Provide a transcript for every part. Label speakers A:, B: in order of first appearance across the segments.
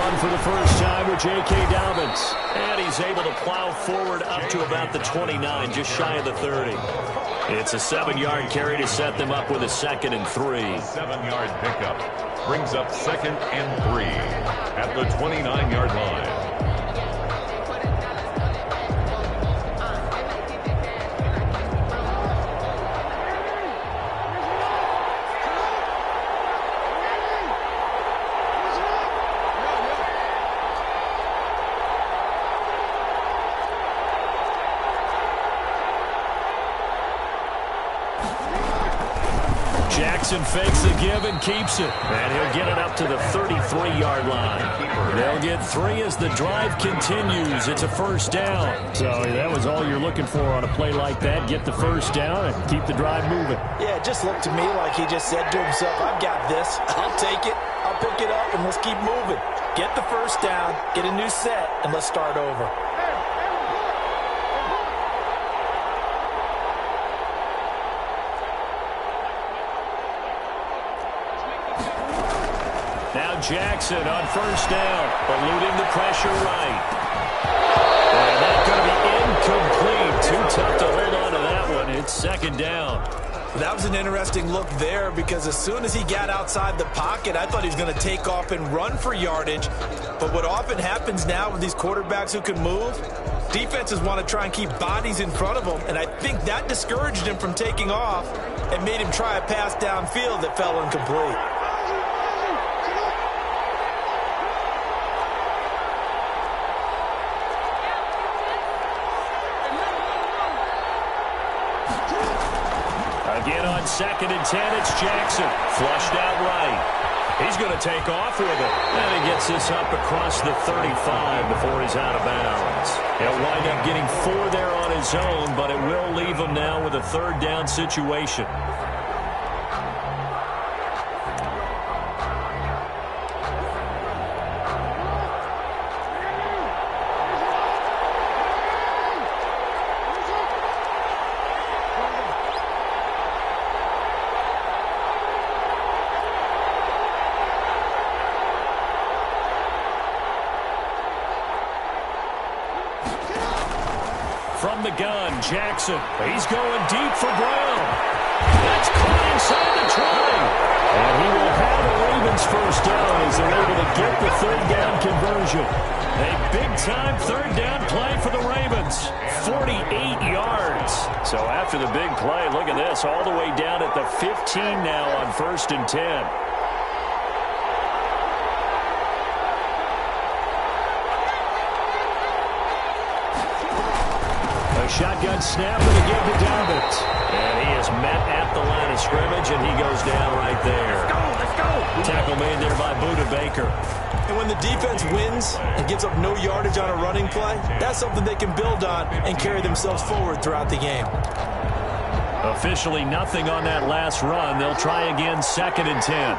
A: run for the first time with J.K. Dobbins. And he's able to plow forward up to about the 29, just shy of the 30. It's a 7-yard carry to set them up with a 2nd and 3.
B: 7-yard pickup brings up 2nd and 3 at the 29-yard line.
A: Jackson fakes the give and keeps it. And he'll get it up to the 33-yard line. They'll get 3 as the drive continues. It's a first down. So that was all you're looking for on a play like that. Get the first down and keep the drive moving.
C: Yeah, it just looked to me like he just said to himself, I've got this. I'll take it. I'll pick it up, and let's keep moving. Get the first down, get a new set, and let's start over.
A: Now Jackson on first down, eluding the pressure right. And that's going to be incomplete. Too tough to hold on to that one. It's 2nd down.
C: That was an interesting look there because as soon as he got outside the pocket, I thought he was going to take off and run for yardage. But what often happens now with these quarterbacks who can move, defenses want to try and keep bodies in front of them, and I think that discouraged him from taking off and made him try a pass downfield that fell incomplete.
A: Again on 2nd and 10, it's Jackson. Flushed out right. He's going to take off with it. And he gets this up across the 35 before he's out of bounds. He'll wind up getting 4 there on his own, but it will leave him now with a 3rd down situation. From the gun, Jackson. He's going deep for Brown. That's caught inside the 20. And he will have the Ravens first down as they're able to get the 3rd down conversion. A big-time 3rd down play for the Ravens. 48 yards. So after the big play, look at this, all the way down at the 15 now on 1st and 10. Shotgun snap and again to Dobbins. And he is met at the line of scrimmage, and he goes down right there.
C: Let's go.
A: Tackle made there by Buda Baker.
C: And when the defense wins and gives up no yardage on a running play, that's something they can build on and carry themselves forward throughout the game.
A: Officially nothing on that last run. They'll try again 2nd and 10.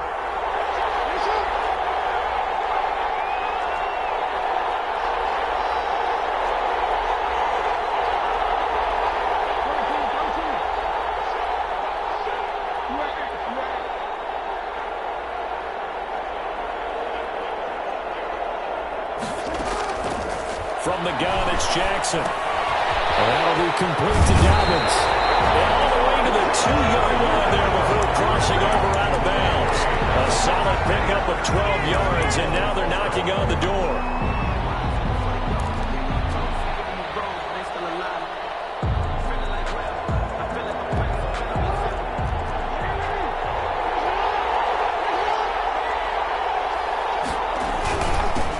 A: From the gun, it's Jackson. And that'll be complete to Dobbins. And all the way to the 2-yard line there before crossing over out of bounds. A solid pickup of 12 yards, and now they're knocking on the door.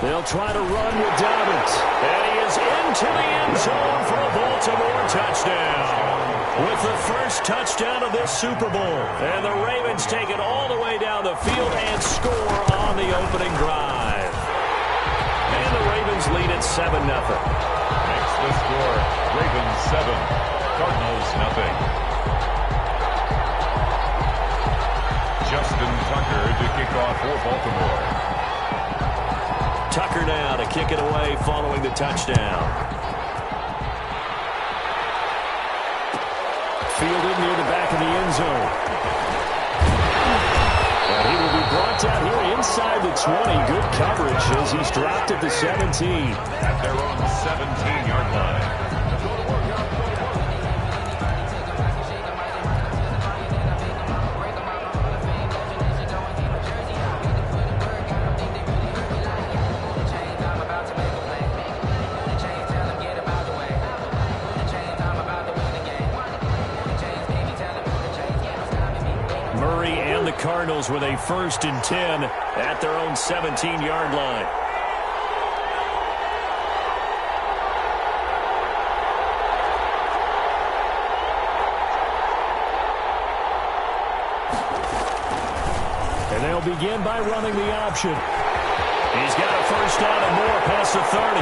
A: They'll try to run with Dobbins. And he is into the end zone for a Baltimore touchdown. With the first touchdown of this Super Bowl. And the Ravens take it all the way down the field and score on the opening drive. And the Ravens lead at 7-0.
B: Next the score, Ravens 7, Cardinals nothing. Justin Tucker to kick off for Baltimore.
A: Tucker now to kick it away following the touchdown. Fielded near the back of the end zone. And he will be brought down. Here he inside the 20. Good coverage as he's dropped at the 17.
B: At their own 17-yard line.
A: Cardinals with a 1st and 10 at their own 17-yard line. And they'll begin by running the option. He's got a 1st down and more past the 30.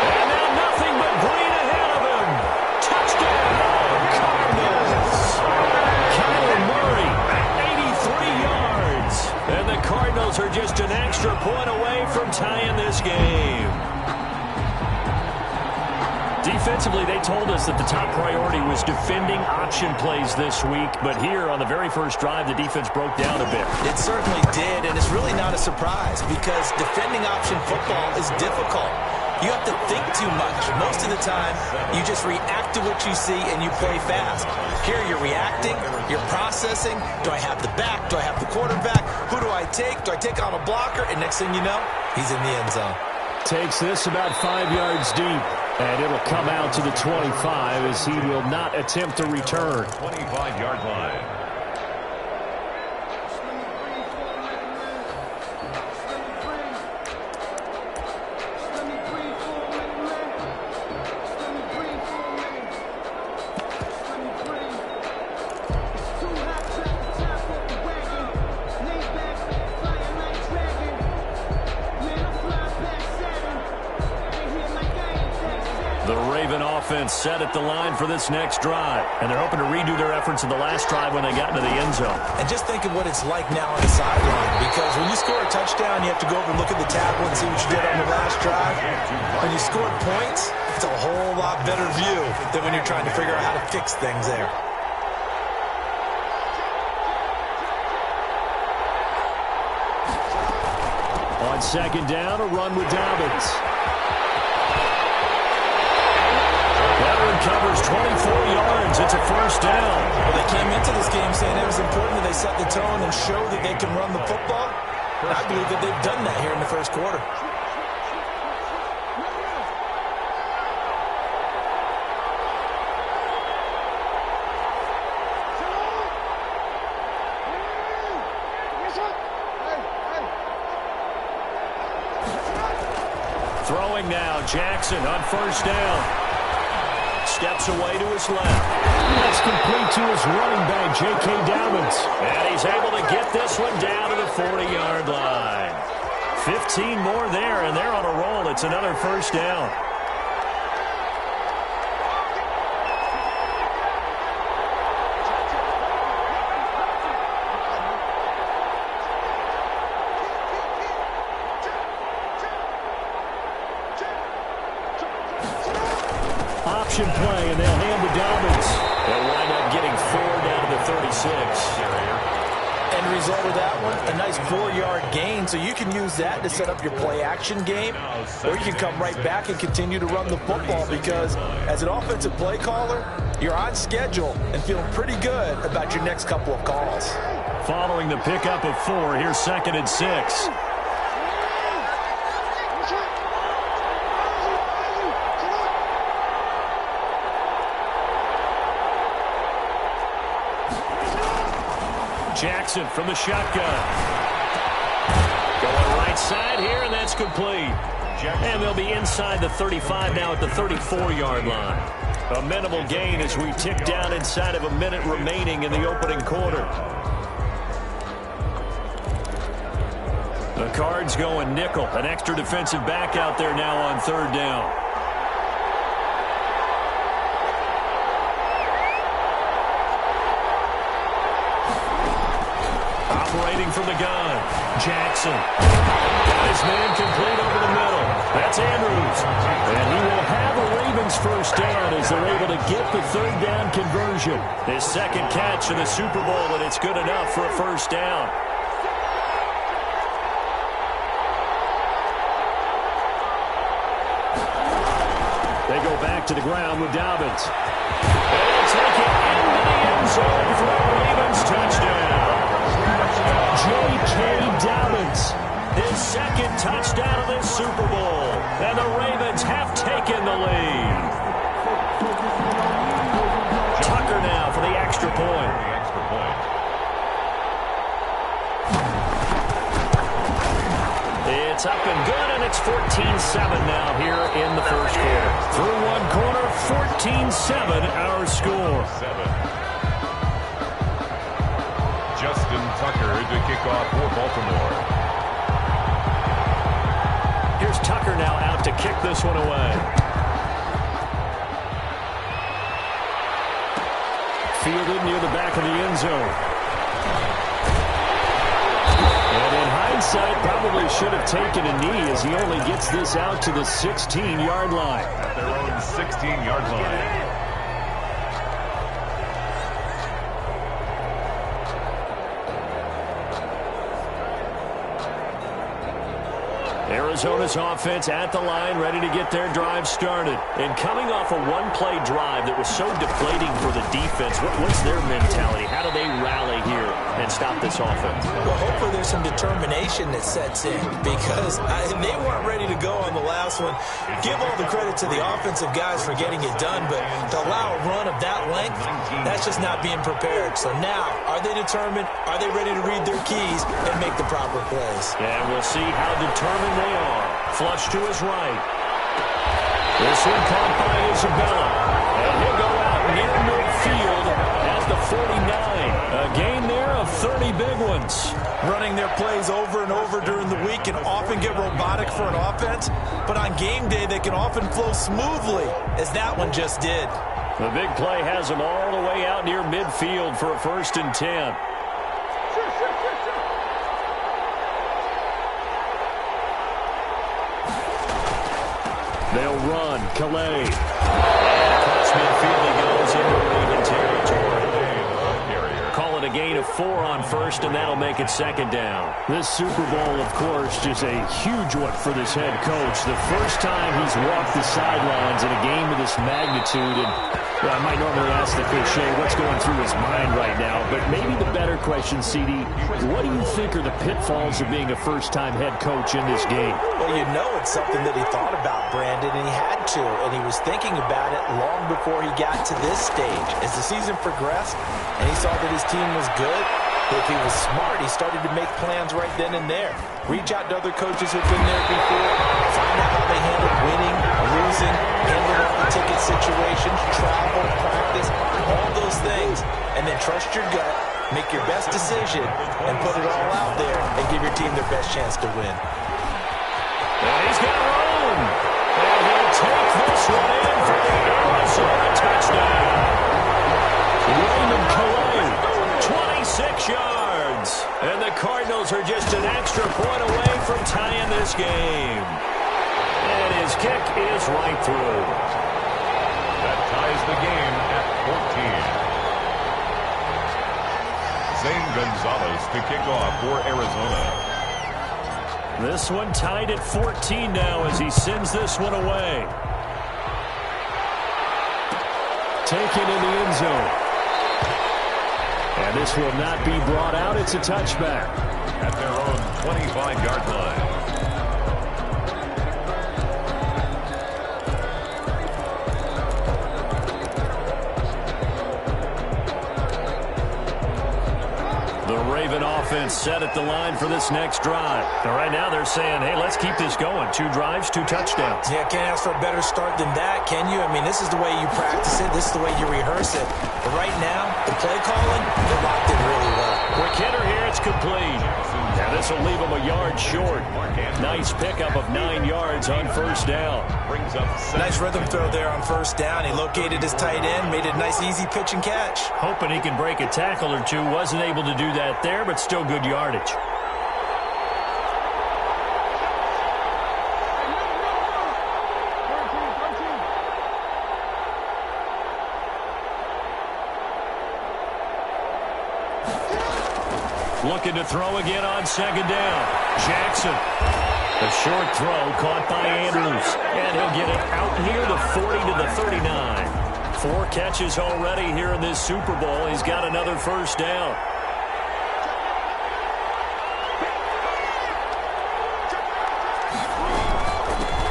A: And now nothing but green ahead of him. Touchdown, Cardinals. Murray, 83 yards. And the Cardinals are just an extra point away from tying this game. Defensively, they told us that the top priority was defending option plays this week. But here on the very first drive, the defense broke down a bit.
C: It certainly did, and it's really not a surprise because defending option football is difficult. You have to think too much. Most of the time, you just react to what you see and you play fast. Here, you're reacting, you're processing. Do I have the back? Do I have the quarterback? Who do I take? Do I take on a blocker? And next thing you know, he's in the end zone.
A: Takes this about 5 yards deep, and it'll come out to the 25 as he will not attempt to return.
B: 25-yard line.
A: Set at the line for this next drive, and they're hoping to redo their efforts in the last drive when they got into the end zone.
C: And just think of what it's like now on the sideline, because when you score a touchdown, you have to go over and look at the table and see what you did on the last drive. When you scored points, it's a whole lot better view than when you're trying to figure out how to fix things there.
A: On 2nd down, a run with Dobbins. Covers 24 yards. It's a 1st down.
C: Well, they came into this game saying it was important that they set the tone and show that they can run the football. And I believe that they've done that here in the 1st quarter.
A: Throwing now, Jackson on 1st down. Steps away to his left. That's complete to his running back, J.K. Dobbins. And he's able to get this one down to the 40-yard line. 15 more there, and they're on a roll. It's another 1st down. Option play, and they'll hand to Dobbins. They'll wind up getting 4 down to the 36.
C: End result of that one, a nice 4-yard gain, so you can use that to set up your play-action game, or you can come right back and continue to run the football because as an offensive play caller, you're on schedule and feeling pretty good about your next couple of calls.
A: Following the pickup of 4, here's 2nd and 6. Jackson from the shotgun. Going right side here, and that's complete. And they'll be inside the 35 now at the 34-yard line. A minimal gain as we tick down inside of a minute remaining in the opening quarter. The Cards going nickel. An extra defensive back out there now on 3rd down. Operating from the gun, Jackson. Got his man complete over the middle. And That's Andrews. And he will have a Ravens first down as they're able to get the third down conversion. His second catch in the Super Bowl, and it's good enough for a first down. They go back to the ground with Dobbins. They'll take it into the end zone for a Ravens touchdown. J.K. Dobbins, his second touchdown of this Super Bowl. And the Ravens have taken the lead. Tucker now for the extra point. It's up and good, and it's 14-7 now here in the first quarter. Through one quarter, 14-7 our score.
B: Justin Tucker to kick off for Baltimore.
A: Here's Tucker now out to kick this one away. Fielded near the back of the end zone. And in hindsight, probably should have taken a knee as he only gets this out to the 16-yard line.
B: At their own 16-yard line.
A: Arizona's offense at the line, ready to get their drive started. And coming off a one-play drive that was so deflating for the defense, what's their mentality? How do they rally here and stop this offense?
C: Well, hopefully there's some determination that sets in because they weren't ready to go on the last one. Give all the credit to the offensive guys for getting it done, but to allow a run of that length, that's just not being prepared. So now, are they determined? Are they ready to read their keys and make the proper plays?
A: And we'll see how determined they are. Flush to his right. This one caught by Isabella. And he'll go out near midfield at the 49. A gain there of 30 big ones.
C: Running their plays over and over during the week can often get robotic for an offense, but on game day they can often flow smoothly, as that one just did.
A: The big play has them all the way out near midfield for a 1st and 10. They'll run. Calais. Across midfield he goes into Raven territory. Call it a gain of 4 on 1st, and that'll make it 2nd down. This Super Bowl, of course, just a huge one for this head coach. The first time he's walked the sidelines in a game of this magnitude. And I might normally ask the cliche, what's going through his mind right now? But maybe the better question, CD, what do you think are the pitfalls of being a first-time head coach in this game?
C: Well, you know it's something that he thought about, Brandon, and he had to. And he was thinking about it long before he got to this stage. As the season progressed and he saw that his team was good, if he was smart, he started to make plans right then and there. Reach out to other coaches who've been there before, find out how they handle winning, losing, handle all the ticket situations, travel, practice, all those things. And then trust your gut, make your best decision, and put it all out there and give your team their best chance to win.
A: And he's got room. And he'll take this one in for the Arizona touchdown. Raymond Calais, 26 yards. And the Cardinals are just an extra point away from tying this game. And his kick is right through.
B: That ties the game at 14. Zane Gonzalez to kick off for Arizona.
A: This one tied at 14 now as he sends this one away. Taken in the end zone. And this will not be brought out. It's a touchback.
B: At their own 25-yard line.
A: Raven offense set at the line for this next drive. And right now they're saying, hey, let's keep this going. 2 drives, 2 touchdowns.
C: Yeah, can't ask for a better start than that, can you? I mean, this is the way you practice it. This is the way you rehearse it. But right now, the play calling, they're locked in really well.
A: Quick hitter here, it's complete. Now this will leave them a yard short. Nice pickup of 9 yards on 1st down.
B: Brings up
C: nice rhythm throw there on 1st down. He located his tight end, made it a nice easy pitch and catch.
A: Hoping he can break a tackle or two. Wasn't able to do that there, but still good yardage. Looking to throw again on second down. Jackson. A short throw caught by Andrews. And he'll get it out near the 40 to the 39. 4 catches already here in this Super Bowl. He's got another first down.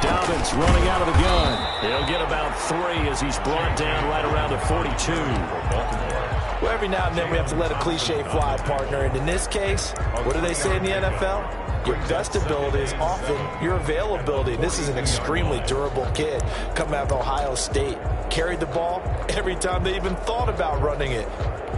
A: Dobbins running out of the gun. He'll get about 3 as he's brought down right around the 42.
C: Well, every now and then we have to let a cliche fly, partner. And in this case, what do they say in the NFL? Your best ability is often your availability. This is an extremely durable kid coming out of Ohio State. Carried the ball every time they even thought about running it.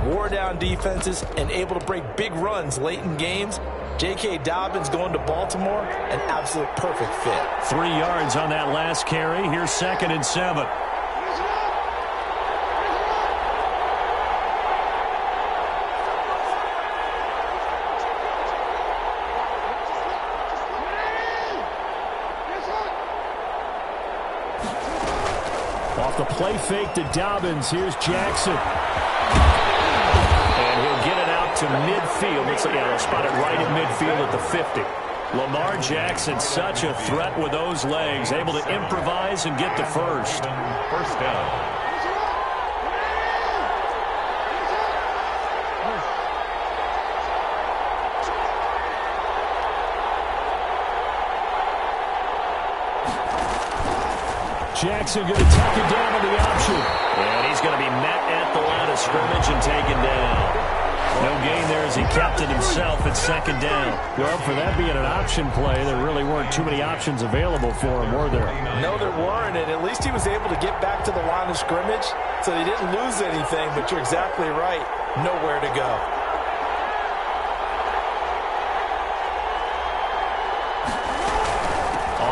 C: Wore down defenses and able to break big runs late in games. J.K. Dobbins going to Baltimore, an absolute perfect fit.
A: 3 yards on that last carry. Here's 2nd and 7. Off the play fake to Dobbins. Here's Jackson. And he'll get it out to midfield. Looks like they'll spot it right in midfield at the 50. Lamar Jackson, such a threat with those legs. Able to improvise and get the first.
B: First down.
A: Jackson going to tuck it down on the option. And he's going to be met at the line of scrimmage and taken down. No gain there as he kept it himself at 2nd down.
D: Well, for that being an option play, there really weren't too many options available for him, were there?
C: No, there weren't, and at least he was able to get back to the line of scrimmage, so he didn't lose anything, but you're exactly right. Nowhere to go.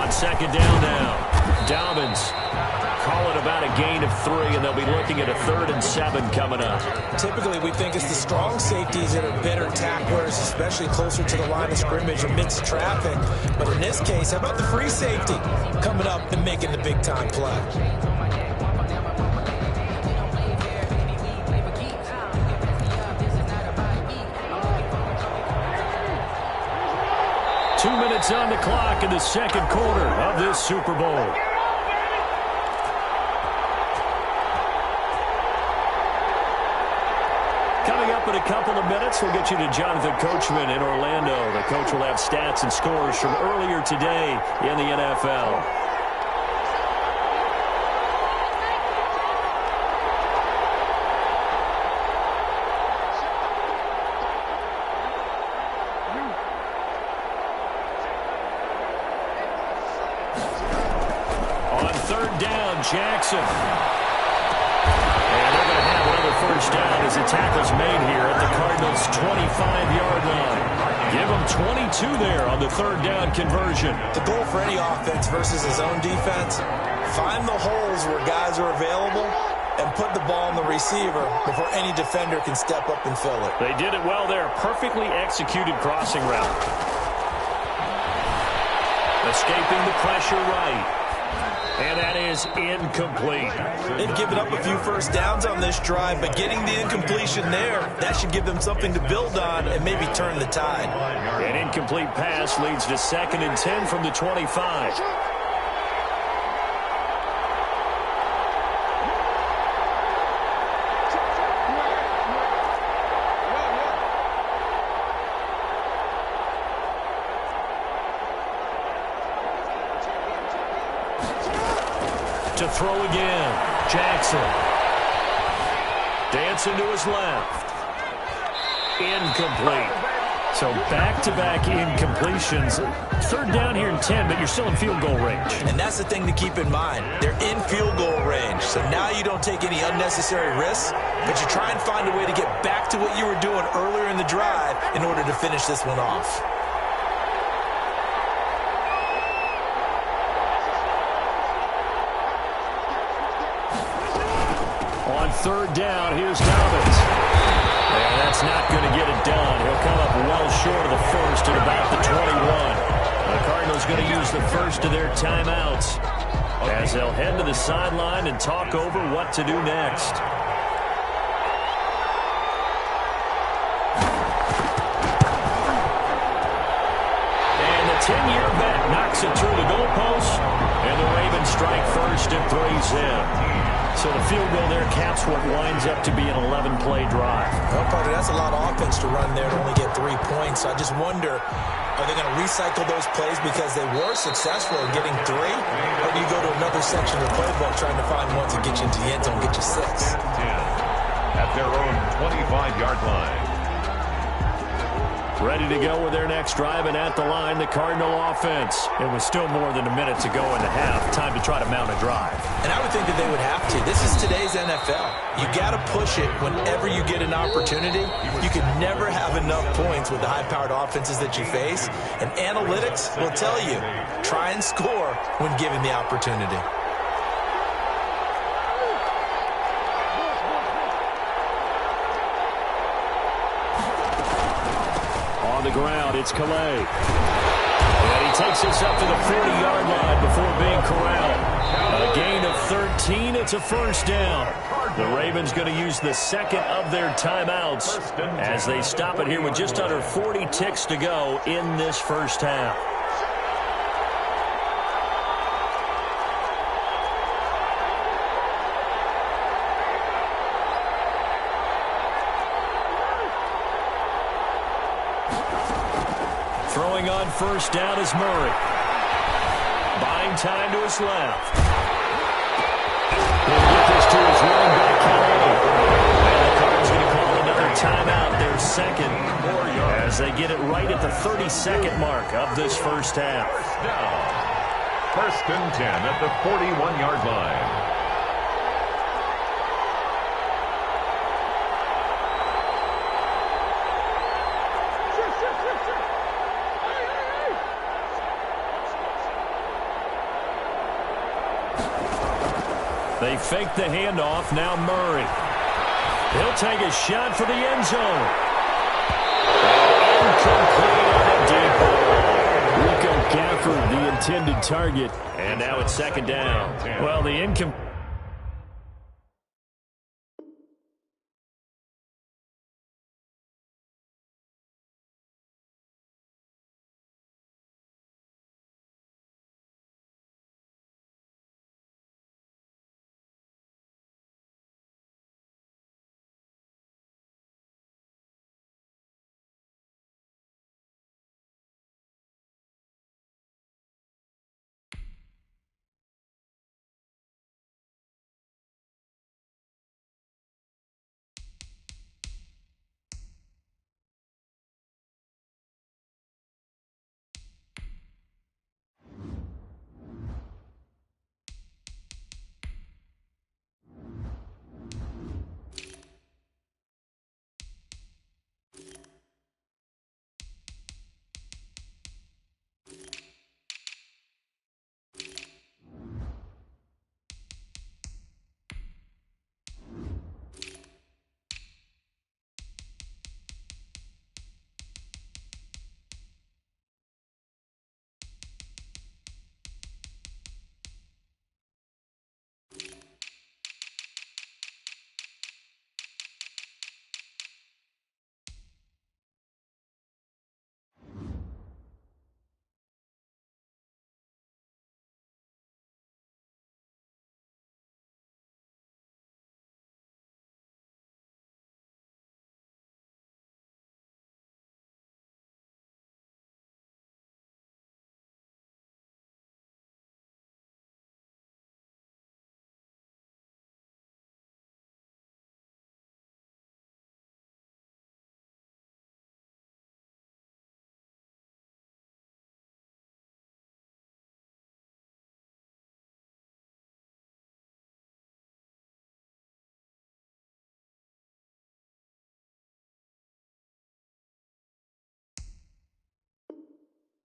A: On 2nd down now. Dobbins call it about a gain of 3, and they'll be looking at a 3rd and 7 coming up.
C: Typically, we think it's the strong safeties that are better tacklers, especially closer to the line of scrimmage amidst traffic. But in this case, how about the free safety coming up and making the big-time play?
A: Two minutes on the clock in the 2nd quarter of this Super Bowl. Coming up in a couple of minutes, we'll get you to Jonathan Coachman in Orlando. The coach will have stats and scores from earlier today in the NFL. On 3rd down, Jackson. And they're going to have another first down as the tackle's made here at the Cardinals' 25-yard line. Give them 22 there on the 3rd down conversion.
C: The goal for any offense versus his own defense, find the holes where guys are available and put the ball on the receiver before any defender can step up and fill it.
A: They did it well there. Perfectly executed crossing route. Escaping the pressure right. And that is incomplete.
C: They've given up a few first downs on this drive, but getting the incompletion there, that should give them something to build on and maybe turn the tide.
A: An incomplete pass leads to 2nd and 10 from the 25. To throw again, Jackson. Dancing to his left. Incomplete. So back-to-back incompletions. 3rd down here in 10, but you're still in field goal range.
C: And that's the thing to keep in mind. They're in field goal range. So now you don't take any unnecessary risks, but you try and find a way to get back to what you were doing earlier in the drive in order to finish this one off.
A: On 3rd down, here's Dobbins. And that's not going to get it done. He'll come up well short of the first at about the 21. The Cardinals going to use the first of their timeouts as they'll head to the sideline and talk over what to do next. The 10-year vet knocks it through the goalpost, and the Ravens strike first and 3's in. So the field goal there caps what winds up to be an 11-play drive.
C: Well, partner, that's a lot of offense to run there to only get 3 points. So I just wonder, are they going to recycle those plays because they were successful in getting 3? Or do you go to another section of the playbook trying to find one to get you into the end zone, get you 6?
B: 10 at their own 25-yard line.
A: Ready to go with their next drive, and at the line, the Cardinal offense. It was still more than a minute to go in the half. Time to try to mount a drive.
C: And I would think that they would have to. This is today's NFL. You got to push it whenever you get an opportunity. You can never have enough points with the high-powered offenses that you face. And analytics will tell you, try and score when given the opportunity.
A: On the ground, it's Calais. And he takes us up to the 40-yard line before being corralled. A gain of 13. It's a first down. The Ravens going to use the second of their timeouts as they stop it here with just under 40 ticks to go in this first half. Throwing on first down is Murray. Buying time to his left. He'll get this to his running back, Calais. And the Cardinals going to call another timeout, their second, as they get it right at the 32nd mark of this first half.
B: First and 10 at the 41-yard line.
A: They fake the handoff. Now Murray. He'll take a shot for the end zone. Incomplete on a deep ball. Rico Gafford, the intended target. And now it's second down. Well, the incomplete.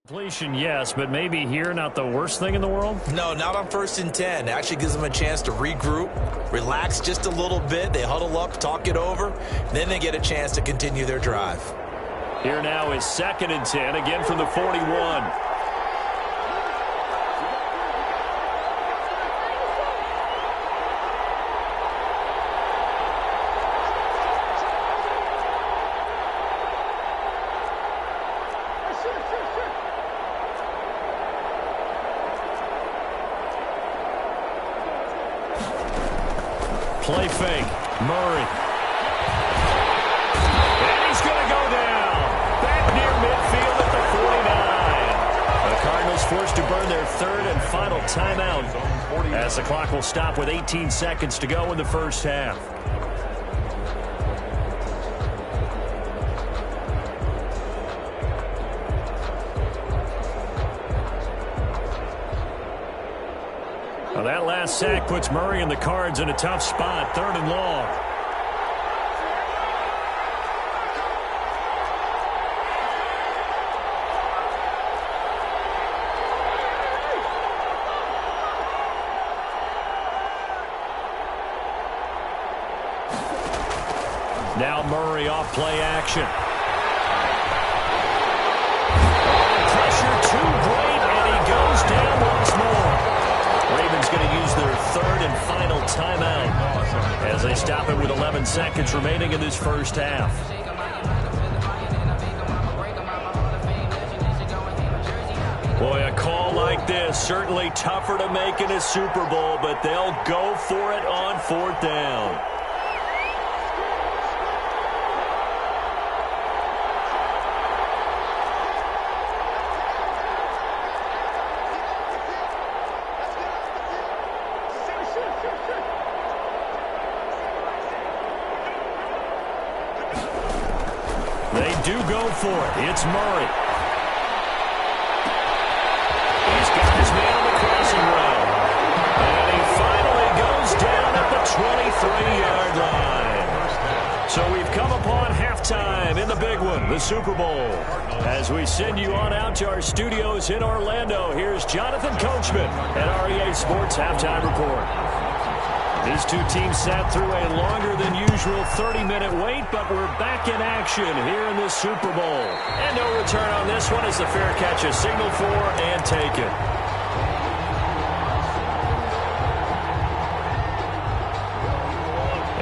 A: Completion, yes, but maybe here not the worst thing in the world?
C: No, not on first and 10. Actually gives them a chance to regroup, relax just a little bit. They huddle up, talk it over, then they get a chance to continue their drive.
A: Here now is second and 10, again from the 41.
D: fake. Murray. And he's going to go down. Back near midfield at the 49. The Cardinals forced to burn their third and final timeout as the clock will stop with 18 seconds to go in the first half. Well, that last sack puts Murray and the Cards in a tough spot, 3rd and long. Now Murray off play action. Pressure too great, and he goes down once more. Ravens going to use their 3rd and final timeout as they stop it with 11 seconds remaining in this first half. Boy, a call like this, certainly tougher to make in a Super Bowl, but they'll go for it on 4th down. They do go for it. It's Murray. He's got his man on the crossing route. And he finally goes down at the 23-yard line. So we've come upon halftime in the big one, the Super Bowl. As we send you on out to our studios in Orlando, here's Jonathan Coachman at REA Sports Halftime Report. These two teams sat through a longer than usual 30-minute wait, but we're back in action here in the Super Bowl. And no return on this one as the fair catch is signaled for and taken.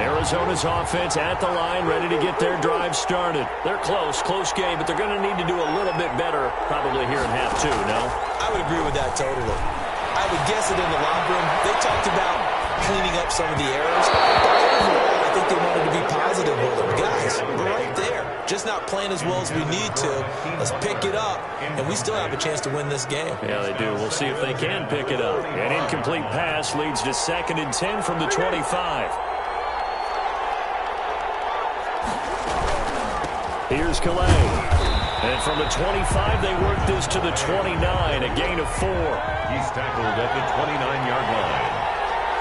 D: Arizona's offense at the line, ready to get their drive started. They're close game, but they're going to need to do a little bit better probably here in half two, no?
C: I would agree with that totally. I would guess it in the locker room. They talked about cleaning up some of the errors. Overall, I think they wanted to be positive with them. Guys, we're right there. Just not playing as well as we need to. Let's pick it up, and we still have a chance to win this game.
D: Yeah, they do. We'll see if they can pick it up. An incomplete pass leads to 2nd and 10 from the 25. Here's Calais. And from the 25, they work this to the 29, a gain of 4.
B: He's tackled at the 29-yard line.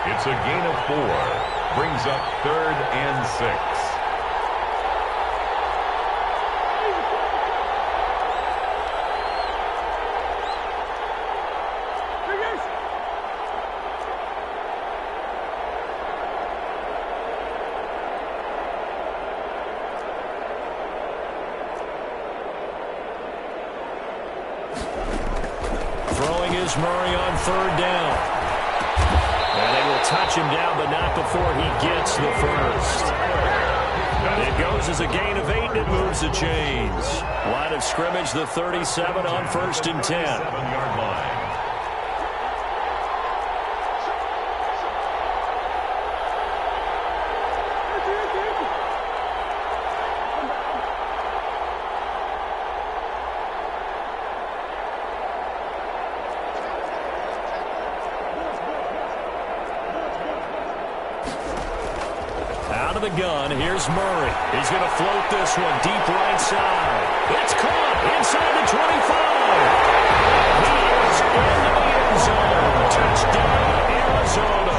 B: It's a gain of 4. Brings up 3rd and 6.
D: Throwing is Murray on 3rd down. And they will touch him down, but not before he gets the first. It goes as a gain of 8, and it moves the chains. Line of scrimmage, the 37 on 1st and 10.
B: 7-yard line.
D: Out of the gun, here's Murray. He's going to float this one deep right side. It's caught inside the 25. He is into the end zone. Touchdown, Arizona.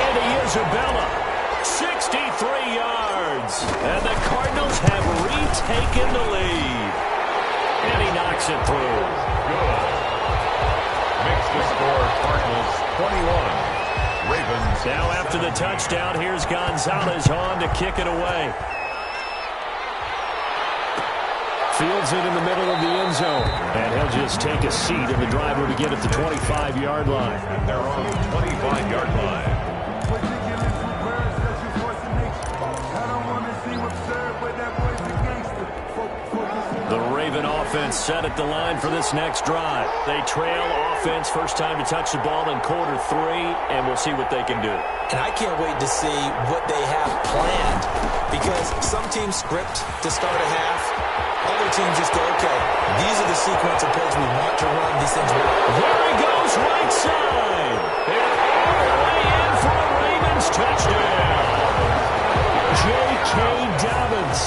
D: Andy Isabella, 63 yards. And the Cardinals have retaken the lead. And he knocks it through.
B: Good. Makes the score Cardinals 21. Ravens.
D: Now after the touchdown, here's Gonzalez on to kick it away. Fields it in the middle of the end zone. And he'll just take a seat, and the drive will begin at the 25-yard line.
B: And they're on the 25-yard line.
D: Raven offense set at the line for this next drive. They trail offense, first time to touch the ball in quarter 3, and we'll see what they can do.
C: And I can't wait to see what they have planned, because some teams script to start a half. Other teams just go, okay, these are the sequence of plays we want to run. These things work.
D: There he goes, right side. And all the way in for a Ravens touchdown. J.K. Dobbins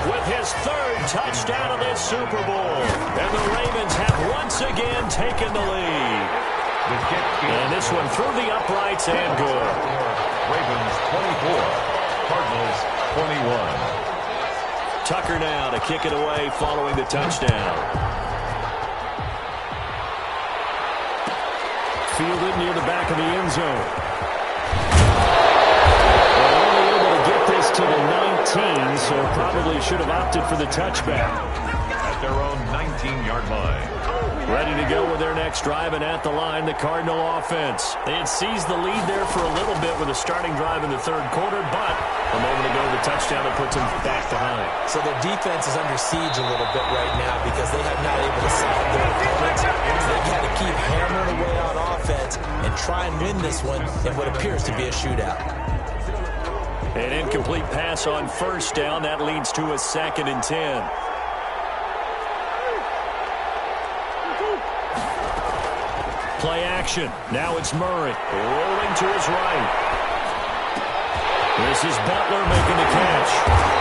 D: with his 3rd touchdown of this Super Bowl. And the Ravens have once again taken the lead. And this one through the uprights and good.
B: Ravens 24, Cardinals 21.
D: Tucker now to kick it away following the touchdown. Fielded near the back of the end zone. And only able to get this to the 19, so probably should have opted for the touchback.
B: At their own 19-yard line.
D: Ready to go with their next drive, and at the line, the Cardinal offense. They had seized the lead there for a little bit with a starting drive in the 3rd quarter, but a moment ago, the touchdown that puts them back behind.
C: So their defense is under siege a little bit right now because they have not able to stop their opponents. They've had to keep hammering away on offense and try and win this one in what appears to be a shootout.
D: An incomplete pass on first down. That leads to a 2nd and 10. Play action. Now it's Murray rolling to his right. This is Butler making the catch.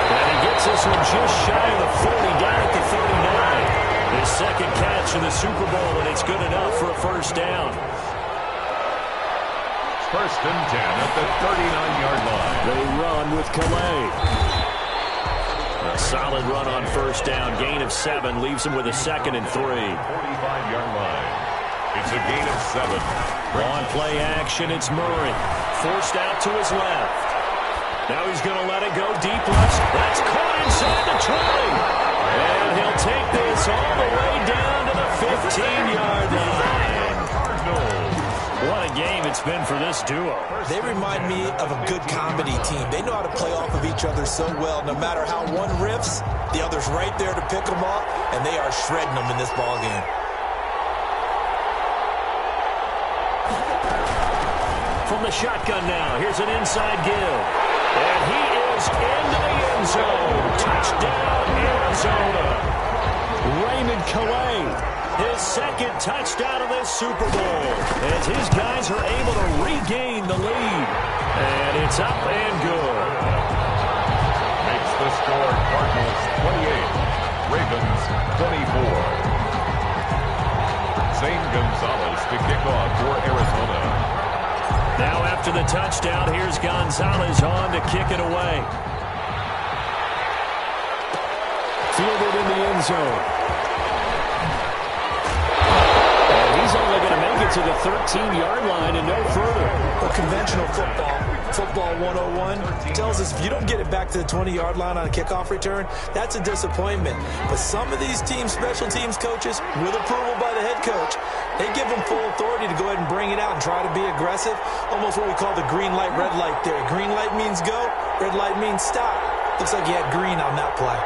D: And he gets this one just shy of the 40, down at the 39. His 2nd catch in the Super Bowl, and it's good enough for a first down.
B: 1st and 10 at the 39-yard line.
D: They run with Calais. A solid run on first down. Gain of 7 leaves him with a 2nd and 3.
B: 45-yard line. It's a gain of 7.
D: On play action, it's Murray. Forced out to his left. Now he's going to let it go deep left. That's caught inside the 20. And he'll take this all the way down to the 15-yard line. What a game it's been for this duo.
C: They remind me of a good comedy team. They know how to play off of each other so well. No matter how one riffs, the other's right there to pick them up, and they are shredding them in this ballgame.
D: From the shotgun now, here's an inside give. And he is into the end zone. Touchdown, Arizona. Raymond Calais, his 2nd touchdown of this Super Bowl, as his guys are able to regain the lead. And it's up and good.
B: Makes the score Cardinals 28, Ravens 24. Zane Gonzalez to kick off for Arizona.
D: Now after the touchdown, here's Gonzalez on to kick it away. Fielded in the end zone. And he's only going to make it to the 13-yard line and no further.
C: Well, conventional football 101 tells us if you don't get it back to the 20-yard line on a kickoff return, that's a disappointment. But some of these teams, special teams coaches, with approval by the head coach, they give them full authority to go ahead and bring it out and try to be aggressive. Almost what we call the green light, red light theory. Green light means go, red light means stop. Looks like you had green on that play.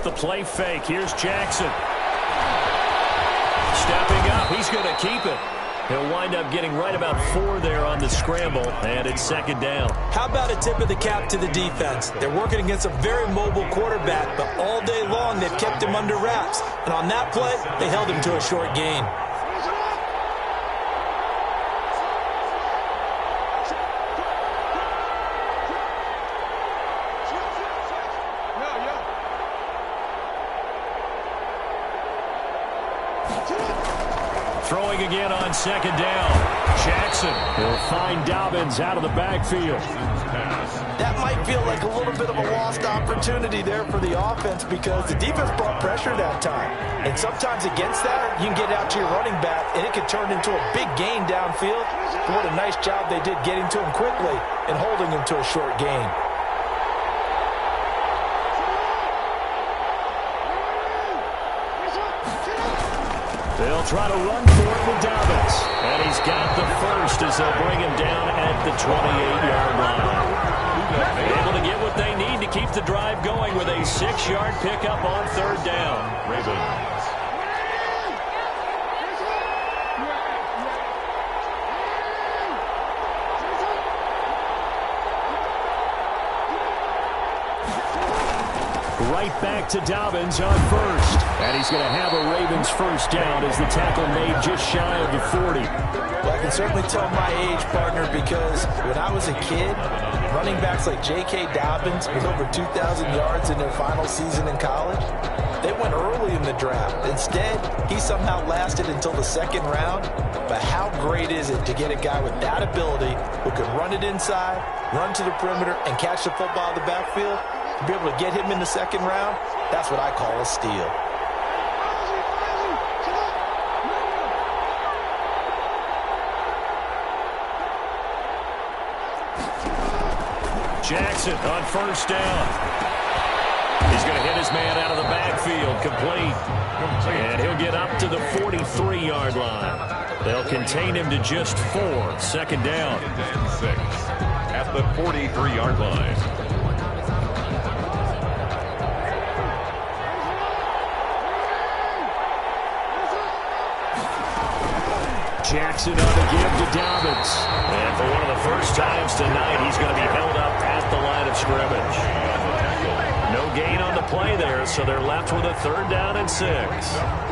D: The play fake. Here's Jackson. Stepping up. He's going to keep it. He'll wind up getting right about 4 there on the scramble, and it's 2nd down.
C: How about a tip of the cap to the defense? They're working against a very mobile quarterback, but all day long they've kept him under wraps. And on that play, they held him to a short gain.
D: Throwing again on 2nd down. Jackson will find Dobbins out of the backfield.
C: That might feel like a little bit of a lost opportunity there for the offense because the defense brought pressure that time. And sometimes against that, you can get out to your running back, and it could turn into a big gain downfield. But what a nice job they did getting to him quickly and holding him to a short gain.
D: They'll try to run for it with Dobbins. And he's got the first as they'll bring him down at the 28-yard line. Able to get what they need to keep the drive going with a 6-yard pickup on third down.
B: Ravens.
D: Right back to Dobbins on first. And he's going to have a Ravens first down as the tackle made just shy of the 40.
C: Well, I can certainly tell my age, partner, because when I was a kid, running backs like J.K. Dobbins with over 2,000 yards in their final season in college, they went early in the draft. Instead, he somehow lasted until the second round. But how great is it to get a guy with that ability who can run it inside, run to the perimeter, and catch the football in the backfield? To be able to get him in the second round, that's what I call a steal.
D: Jackson on first down. He's going to hit his man out of the backfield, complete. And he'll get up to the 43-yard line. They'll contain him to just 4. Second down.
B: 6 at the 43-yard line.
D: Jackson on the give to Dobbins. And for one of the first times tonight, he's going to be held up at the line of scrimmage. No gain on the play there, so they're left with a third down and 6.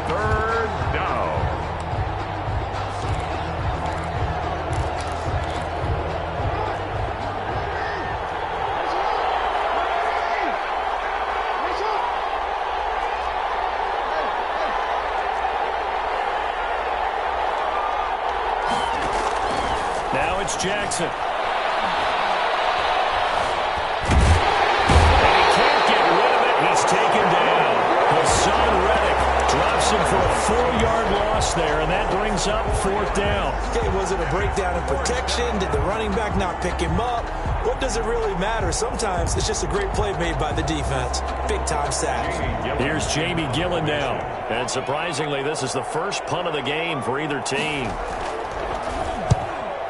B: Third down.
D: Now it's Jackson. And he can't get rid of it. He's taken down. Hassan Reddick drops him for a 4-yard loss there, and that brings up fourth down.
C: Okay, was it a breakdown in protection? Did the running back not pick him up? What does it really matter? Sometimes it's just a great play made by the defense. Big-time sack.
D: Here's Jamie Gillen now. And surprisingly, this is the first punt of the game for either team.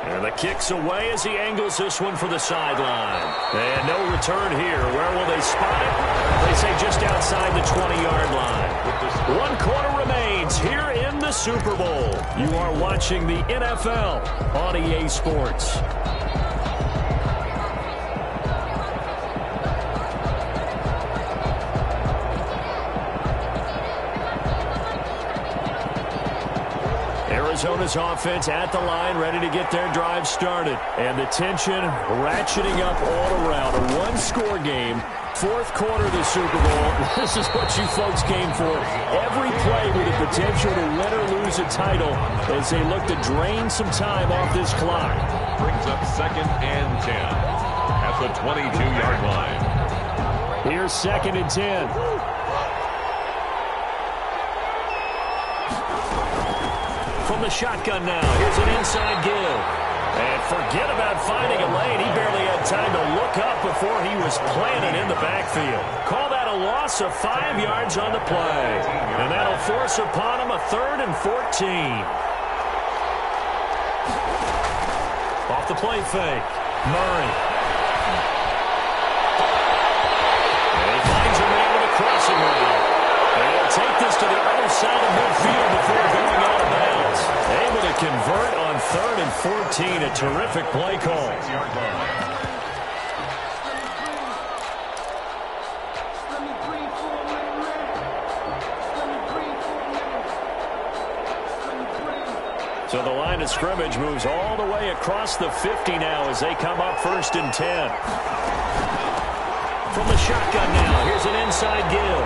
D: And the kick's away as he angles this one for the sideline. And no return here. Where will they spot it? They say just outside the 20-yard line. 1 quarter remains here in the Super Bowl. You are watching the NFL on EA Sports. Arizona's offense at the line, ready to get their drive started. And the tension ratcheting up all around. A one-score game, fourth quarter of the Super Bowl. This is what you folks came for. Every play with the potential to win or lose a title as they look to drain some time off this clock.
B: Brings up 2nd and 10 at the 22-yard line.
D: Here's 2nd and 10. From the shotgun now, here's an inside give. And forget about finding a lane. He barely had time to look up before he was planted in the backfield. Call that a loss of 5 yards on the play. And that'll force upon him a 3rd and 14. Off the play fake. Murray. And he finds a man with a crossing route. And he'll take this to the other side of midfield before going out of bounds. Able to convert on 3rd and 14. A terrific play call. So the line of scrimmage moves all the way across the 50 now as they come up 1st and 10. From the shotgun now, here's an inside give.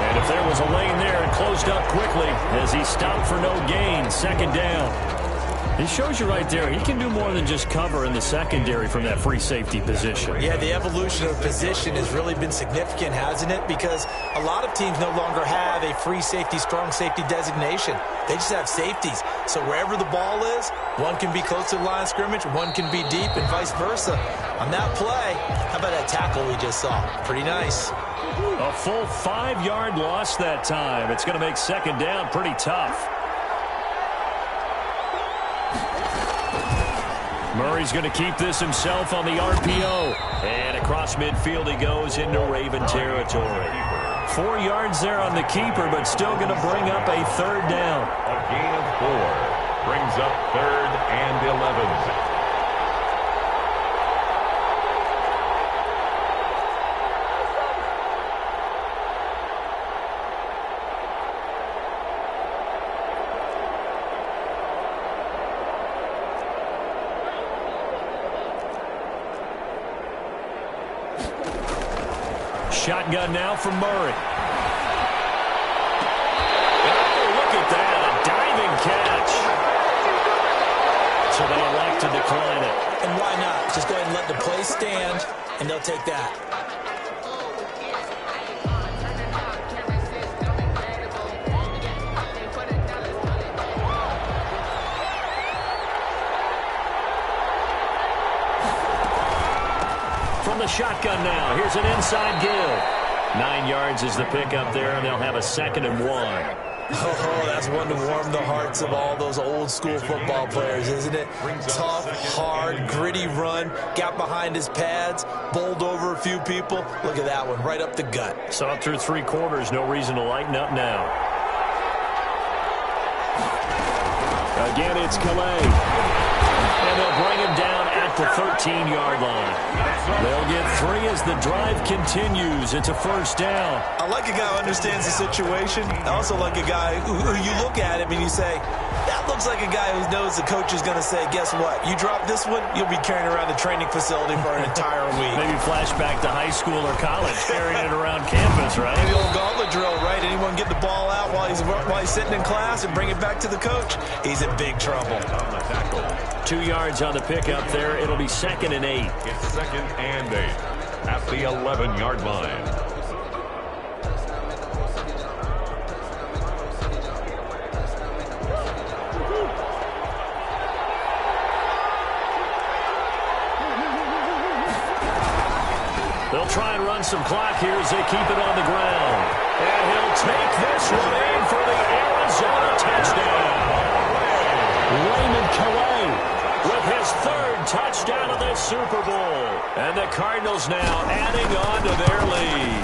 D: And if there was a lane there, it closed up quickly as he stopped for no gain. 2nd down. It shows you right there, he can do more than just cover in the secondary from that free safety position.
C: Yeah, the evolution of position has really been significant, hasn't it? Because a lot of teams no longer have a free safety, strong safety designation. They just have safeties. So wherever the ball is, one can be close to the line of scrimmage, one can be deep, and vice versa. On that play, how about that tackle we just saw? Pretty nice.
D: A full 5-yard loss that time. It's going to make 2nd down pretty tough. Murray's going to keep this himself on the RPO. And across midfield he goes into Raven territory. 4 yards there on the keeper, but still going to bring up a third down.
B: A gain of 4 brings up 3rd and 11.
D: Shotgun now from Murray. Oh, look at that. A diving catch. So they elect to decline it.
C: And why not? Just go ahead and let the play stand, and they'll take that.
D: From the shotgun now, here's an inside give. 9 yards is the pickup there, and they'll have a 2nd and 1.
C: Oh, that's one to warm the hearts of all those old-school football players, isn't it? Tough, hard, gritty run, got behind his pads, bowled over a few people. Look at that one, right up the gut.
D: Saw it through 3 quarters, no reason to lighten up now. Again, it's Calais. And they'll bring him down at the 13-yard line. They'll get 3 as the drive continues. It's a first down.
C: I like a guy who understands the situation. I also like a guy who you look at him and you say, that looks like a guy who knows the coach is going to say, guess what? You drop this one, you'll be carrying around the training facility for an entire week.
D: Maybe flashback to high school or college, carrying it around campus, right?
C: The old gauntlet drill, right? Anyone get the ball out while he's sitting in class and bring it back to the coach? He's in big trouble.
D: 2 yards on the pickup there. It'll be 2nd and 8.
B: It's 2nd and 8 at the 11-yard line.
D: They'll try and run some clock here as they keep it on the ground. And he'll take this one in for the Arizona touchdown. Raymond Calais with his 3rd touchdown of this Super Bowl. And the Cardinals now adding on to their lead.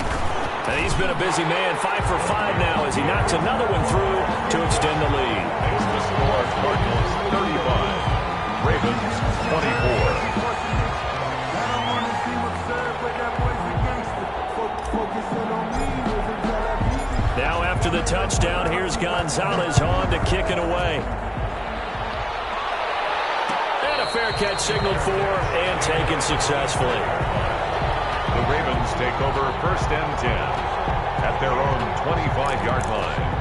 D: And he's been a busy man, 5 for 5 now as he knocks another one through to extend the lead.
B: The score, Cardinals 35, Ravens 24.
D: Now after the touchdown, here's Gonzalez on to kick it away. And a fair catch signaled for and taken successfully.
B: The Ravens take over 1st and 10 at their own 25-yard line.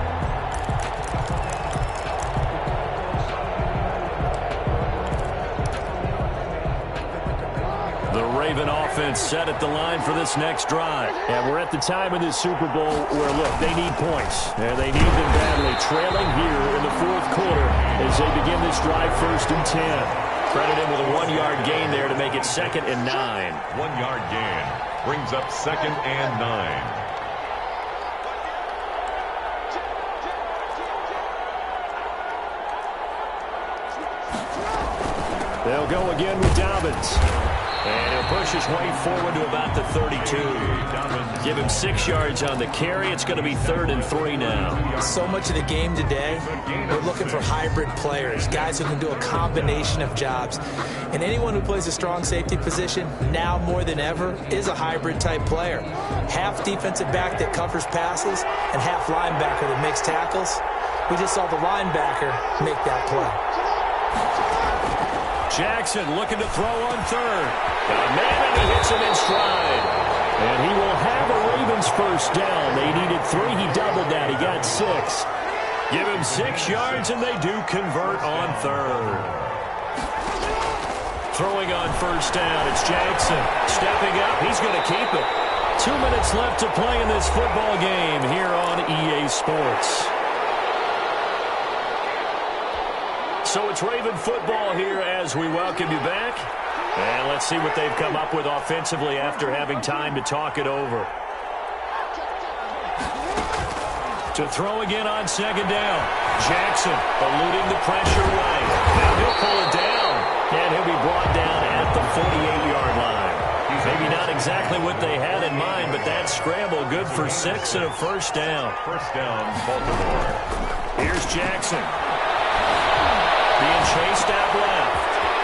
D: The Raven offense set at the line for this next drive. And we're at the time of this Super Bowl where, look, they need points. And they need them badly. Trailing here in the 4th quarter as they begin this drive 1st and 10. Credit him with a 1-yard gain there to make it 2nd and 9.
B: 1-yard gain brings up 2nd and 9.
D: They'll go again with Dobbins. And he'll push his way forward to about the 32. Give him 6 yards on the carry. It's going to be 3rd and 3 now.
C: So much of the game today, we're looking for hybrid players, guys who can do a combination of jobs. And anyone who plays a strong safety position, now more than ever, is a hybrid type player. Half defensive back that covers passes and half linebacker that makes tackles. We just saw the linebacker make that play.
D: Jackson looking to throw on 3rd. Got a man and he hits him in stride. And he will have a Ravens first down. They needed 3. He doubled that. He got 6. Give him 6 yards and they do convert on 3rd. Throwing on first down. It's Jackson. Stepping up. He's going to keep it. 2 minutes left to play in this football game here on EA Sports. So it's Raven football here as we welcome you back. And let's see what they've come up with offensively after having time to talk it over. To throw again on 2nd down. Jackson eluding the pressure right. Now he'll pull it down. And he'll be brought exactly what they had in mind, but that scramble good for 6 and a first down.
B: First down, Baltimore.
D: Here's Jackson. Being chased out left.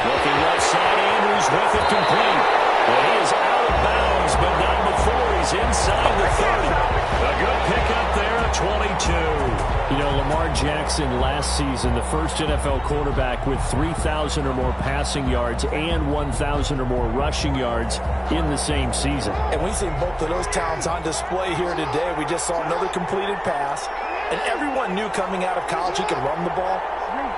D: Looking left side, Andrews with it complete. Well, he is out of bounds, but not before he's inside the 30. A good pickup there at 22.
A: You know, Lamar Jackson last season, the first NFL quarterback with 3,000 or more passing yards and 1,000 or more rushing yards in the same season.
C: And we see both of those talents on display here today. We just saw another completed pass. And everyone knew coming out of college he could run the ball.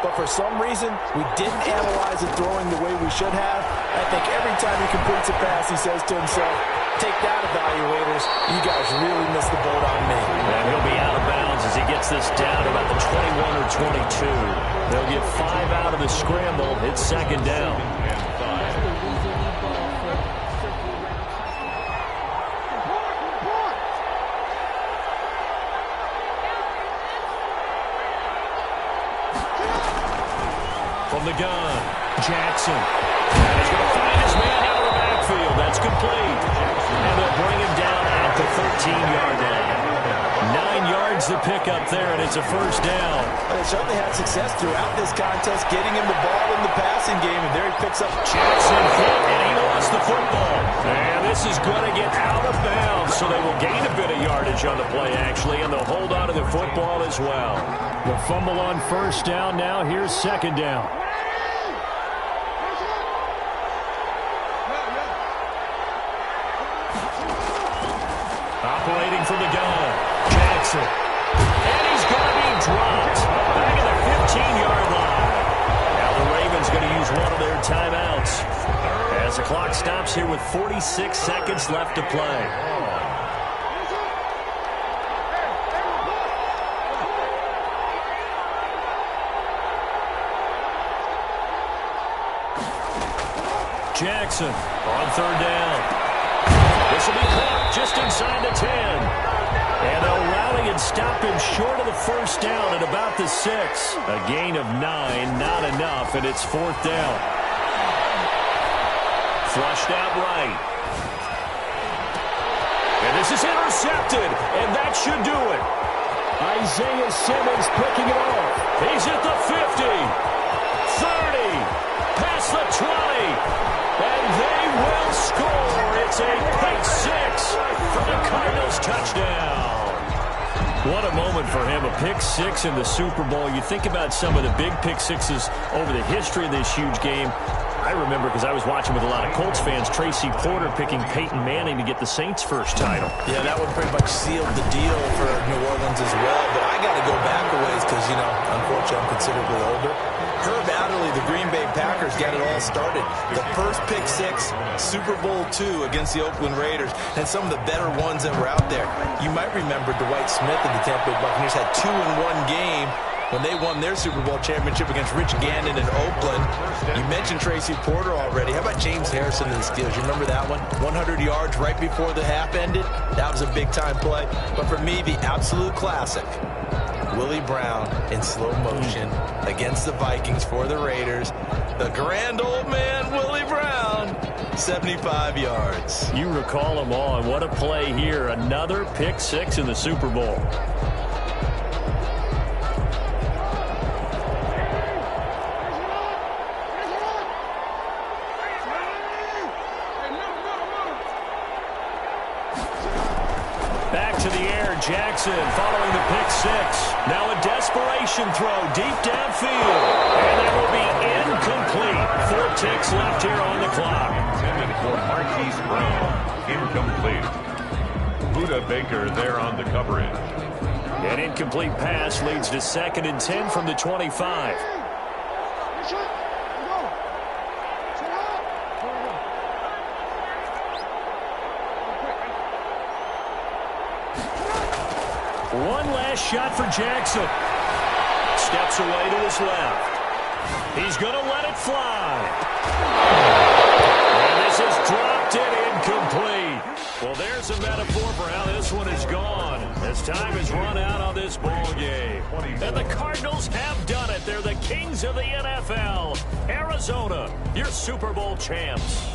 C: But for some reason, we didn't analyze it throwing the way we should have. I think every time he completes a pass, he says to himself, take that, evaluators. You guys really missed the boat on me.
D: And he'll be out of bounds as he gets this down to about the 21 or 22. They'll get 5 out of the scramble. It's second down. From the gun, Jackson. And he's going to find his man out of the backfield. That's complete. And they'll bring him down at the 13-yard line. 9 yards to pick up there, and it's a first down.
C: They certainly had success throughout this contest, getting him the ball in the passing game, and there he picks up.
D: Jackson hit, and he lost the football. And this is going to get out of bounds, so they will gain a bit of yardage on the play, actually, and they'll hold on to the football as well.
A: The fumble on first down now. Here's second down.
D: Operating from the gun, Jackson. And he's going to be dropped back at the 15-yard line. Now the Ravens going to use one of their timeouts as the clock stops here with 46 seconds left to play. Jackson on third down. This will be caught just inside the 10. And they'll rally and stop him short of the first down at about the 6. A gain of 9, not enough, and it's fourth down. Flushed out right. And this is intercepted, and that should do it.
A: Isaiah Simmons picking it off.
D: He's at the 50, 30, past the 20. And they will score. It's a pick 6 for the Cardinals touchdown. What a moment for him, a pick 6 in the Super Bowl. You think about some of the big pick 6s over the history of this huge game. I remember, because I was watching with a lot of Colts fans, Tracy Porter picking Peyton Manning to get the Saints' first title.
C: Yeah, that one pretty much sealed the deal for New Orleans as well. But I got to go back a ways because, you know, unfortunately I'm considerably older. Herb Adderley, the Green Bay Packers, got it all started. The first pick 6, Super Bowl II against the Oakland Raiders, and some of the better ones that were out there. You might remember Dwight Smith and the Tampa Bay Buccaneers had 2 in one game when they won their Super Bowl championship against Rich Gannon in Oakland. You mentioned Tracy Porter already. How about James Harrison and the Steelers? You remember that one? 100 yards right before the half ended. That was a big-time play. But for me, the absolute classic, Willie Brown in slow motion against the Vikings for the Raiders. The grand old man, Willie Brown, 75 yards.
D: You recall them all, and what a play here. Another pick 6 in the Super Bowl. Back to the air, Jackson following the pick 6. Now a desperation throw deep downfield. And that will be incomplete. 4 ticks left here on the clock.
B: Intended for Marquise Brown. Incomplete. Buda Baker there on the coverage.
D: An incomplete pass leads to 2nd and 10 from the 25. One last shot for Jackson. Steps away to his left. He's going to let it fly. And this is dropped and incomplete. Well, there's a metaphor for how this one is gone, as time has run out on this ball game. And the Cardinals have done it. They're the kings of the NFL. Arizona, your Super Bowl champs.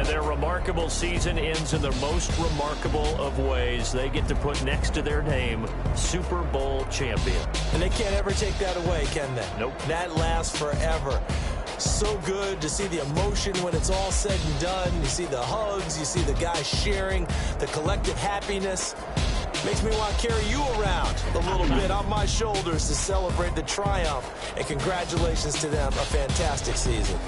D: their remarkable season ends in the most remarkable of ways. They get to put next to their name, Super Bowl champion.
C: And they can't ever take that away, can they?
D: Nope.
C: That lasts forever. So good to see the emotion when it's all said and done. You see the hugs, you see the guys sharing, the collective happiness. Makes me want to carry you around a little bit on my shoulders to celebrate the triumph. And congratulations to them, a fantastic season.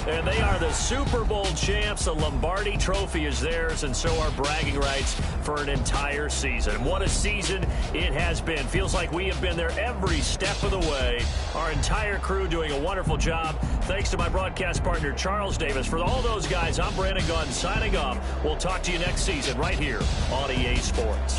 D: And they are the Super Bowl champs. The Lombardi Trophy is theirs, and so are bragging rights for an entire season. What a season it has been. Feels like we have been there every step of the way. Our entire crew doing a wonderful job. Thanks to my broadcast partner, Charles Davis. For all those guys, I'm Brandon Gunn signing off. We'll talk to you next season right here on EA Sports.